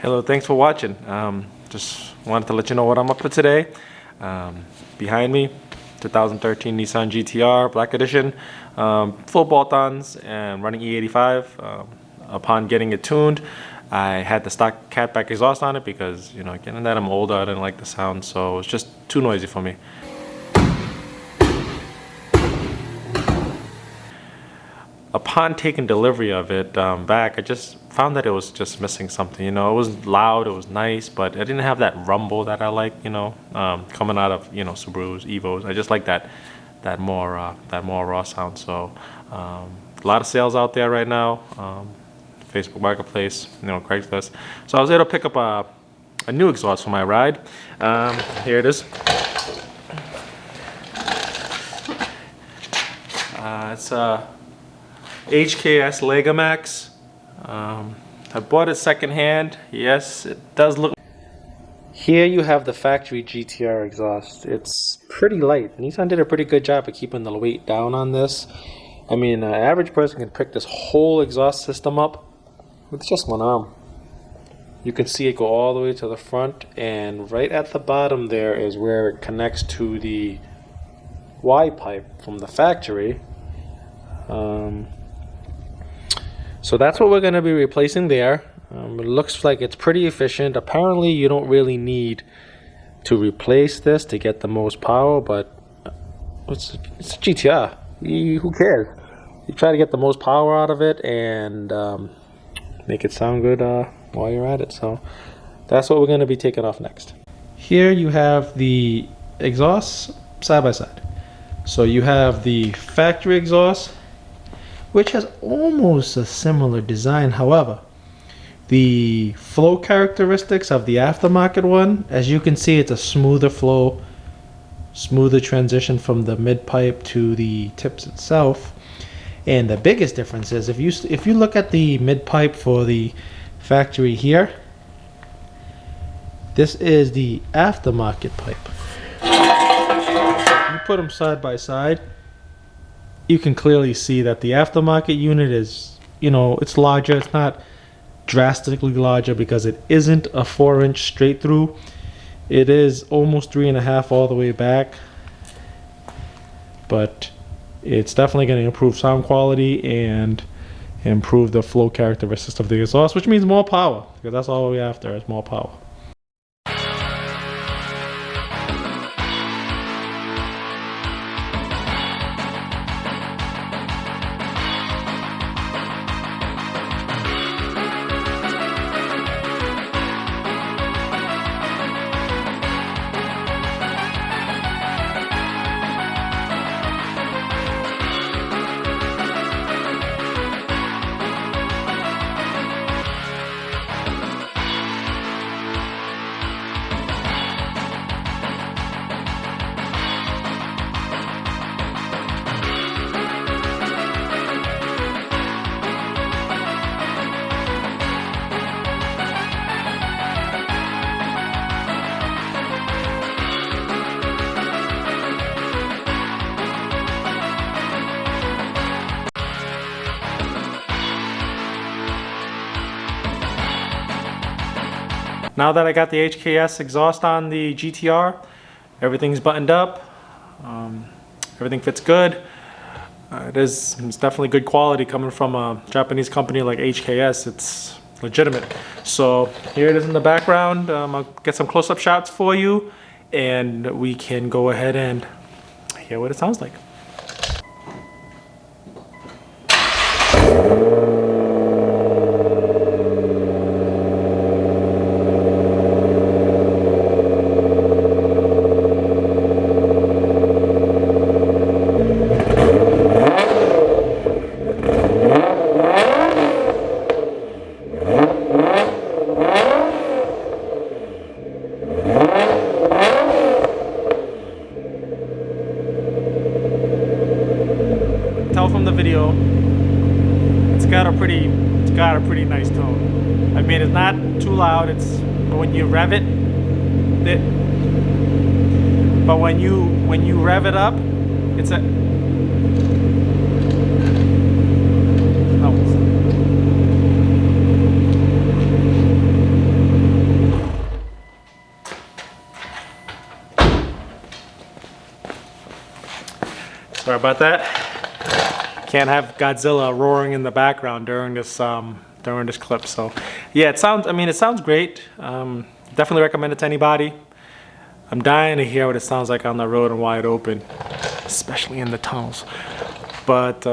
Hello, thanks for watching. Just wanted to let you know what I'm up to today. Behind me, 2013 Nissan GTR Black Edition, full bolt-ons and running E85. Upon getting it tuned, I had the stock catback exhaust on it because, you know, given that I'm older, I didn't like the sound, so it was just too noisy for me. Upon taking delivery of it back, I just found that it was just missing something. You know, it was loud, it was nice, but it didn't have that rumble that I like. You know, coming out of, you know, Subarus, Evos. I just like that more raw sound. So a lot of sales out there right now. Facebook Marketplace, you know, Craigslist. So I was able to pick up a new exhaust for my ride. Here it is. It's HKS Legamax. I bought it secondhand. Yes, it does look. Here you have the factory GTR exhaust. It's pretty light. Nissan did a pretty good job of keeping the weight down on this. I mean, an average person can pick this whole exhaust system up with just one arm. You can see it go all the way to the front, and right at the bottom there is where it connects to the Y pipe from the factory. So that's what we're going to be replacing there. It looks like it's pretty efficient. Apparently you don't really need to replace this to get the most power, but it's a GTR. Who cares? You try to get the most power out of it and make it sound good while you're at it. So that's what we're going to be taking off next. Here you have the exhausts side by side. So you have the factory exhaust, which has almost a similar design. However, the flow characteristics of the aftermarket one, as you can see, it's a smoother flow, smoother transition from the mid-pipe to the tips itself. And the biggest difference is if you look at the mid-pipe for the factory here, this is the aftermarket pipe. You put them side by side, you can clearly see that the aftermarket unit is, you know, it's larger. It's not drastically larger because it isn't a 4-inch straight through. It is almost 3.5 all the way back, but it's definitely going to improve sound quality and improve the flow characteristics of the exhaust, which means more power, because that's all we're after, is more power. Now that I got the HKS exhaust on the GTR, everything's buttoned up. Everything fits good. It's definitely good quality coming from a Japanese company like HKS. It's legitimate. So here it is in the background. I'll get some close-up shots for you, and we can go ahead and hear what it sounds like. From the video, it's got a pretty nice tone. I mean, it's not too loud. It's when you rev it, but when you rev it up, it's a Sorry about that. Can't have Godzilla roaring in the background during this clip. So yeah, it sounds great. Definitely recommend it to anybody. I'm dying to hear what it sounds like on the road and wide open, especially in the tunnels. But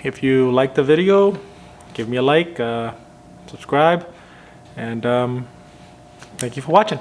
if you like the video, give me a like, subscribe, and thank you for watching.